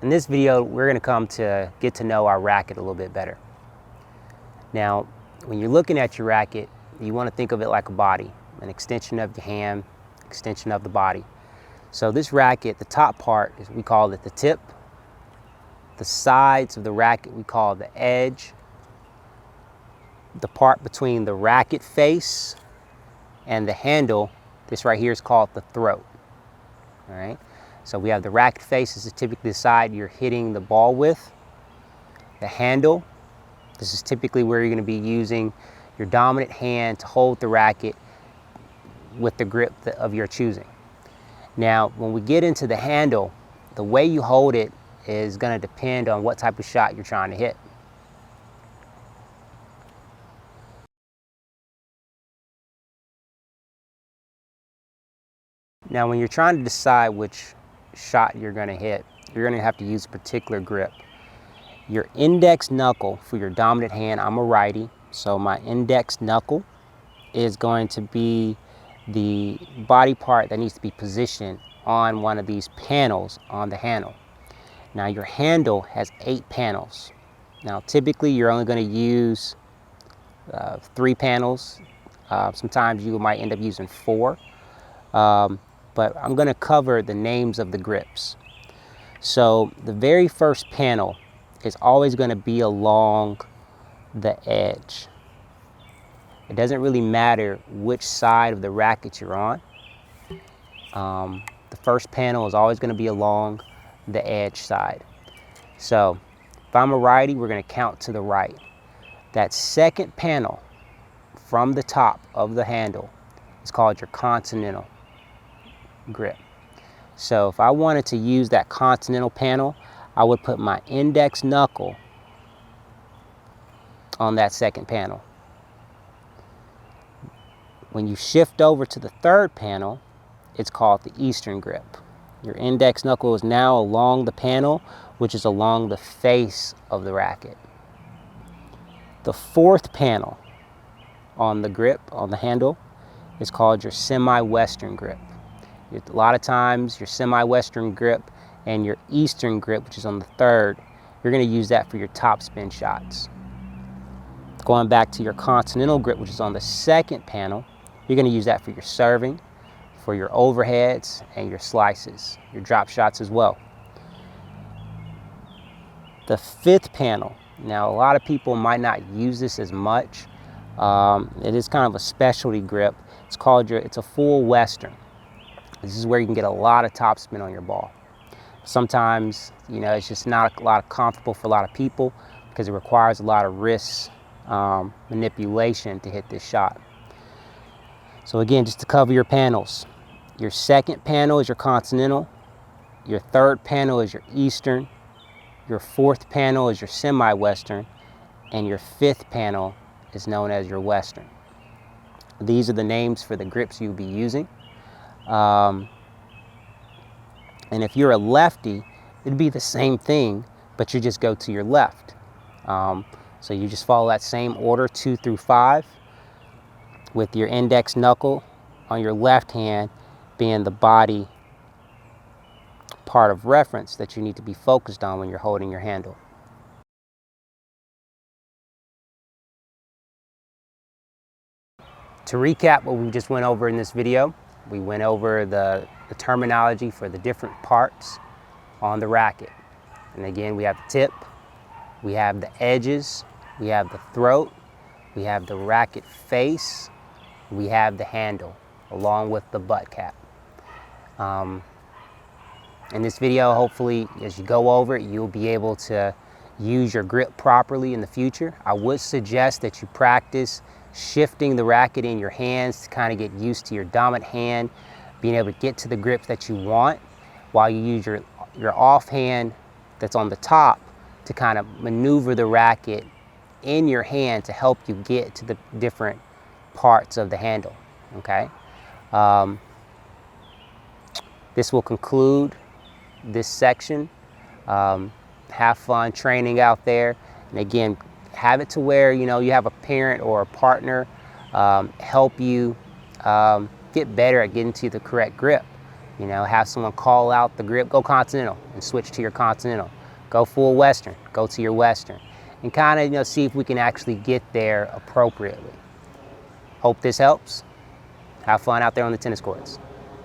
In this video, we're going to come to get to know our racket a little bit better. Now, when you're looking at your racket, you want to think of it like a body, an extension of your hand, extension of the body. So this racket, the top part, we call it the tip. The sides of the racket, we call the edge. The part between the racket face and the handle, this right here is called the throat. All right. So we have the racket face, this is typically the side you're hitting the ball with. The handle, this is typically where you're going to be using your dominant hand to hold the racket with the grip of your choosing. Now, when we get into the handle, the way you hold it is going to depend on what type of shot you're trying to hit. Now, when you're trying to decide which shot you're going to hit, you're going to have to use a particular grip. Your index knuckle for your dominant hand, I'm a righty, so my index knuckle is going to be the body part that needs to be positioned on one of these panels on the handle. Now, your handle has 8 panels. Now, typically you're only going to use 3 panels. Sometimes you might end up using 4. But I'm going to cover the names of the grips. So the very first panel is always going to be along the edge. It doesn't really matter which side of the racket you're on. The first panel is always going to be along the edge side. So if I'm a righty, we're going to count to the right. That second panel from the top of the handle is called your continental grip. So if I wanted to use that continental panel, I would put my index knuckle on that second panel. When you shift over to the third panel, it's called the eastern grip. Your index knuckle is now along the panel, which is along the face of the racket. The fourth panel on the grip, on the handle, is called your semi-western grip. A lot of times your semi-western grip and your eastern grip, which is on the third, you're going to use that for your top spin shots. Going back to your continental grip, which is on the second panel, you're going to use that for your serving, for your overheads, and your slices, your drop shots as well. The fifth panel, now a lot of people might not use this as much. It is kind of a specialty grip. It's called it's a full western. This is where you can get a lot of topspin on your ball. Sometimes, it's just not a lot comfortable for a lot of people because it requires a lot of wrist manipulation to hit this shot. So again, just to cover your panels, your second panel is your continental, your third panel is your eastern, your fourth panel is your semi-western, and your fifth panel is known as your western. These are the names for the grips you'll be using. And if you're a lefty, it'd be the same thing, but you just go to your left. So you just follow that same order, 2 through 5, with your index knuckle on your left hand being the body part of reference that you need to be focused on when you're holding your handle. To recap what we just went over in this video, we went over the terminology for the different parts on the racket. And again, we have the tip, we have the edges, we have the throat, we have the racket face, we have the handle, along with the butt cap. In this video, hopefully, as you go over it, you'll be able to use your grip properly in the future. I would suggest that you practice shifting the racket in your hands to kind of get used to your dominant hand, being able to get to the grips that you want, while you use your offhand that's on the top to kind of maneuver the racket in your hand to help you get to the different parts of the handle, okay? This will conclude this section. Have fun training out there. And again, have it to where, you have a parent or a partner help you get better at getting to the correct grip. You know, have someone call out the grip, go continental, and switch to your continental. Go full Western, go to your Western. And kind of, you know, see if we can actually get there appropriately. Hope this helps. Have fun out there on the tennis courts.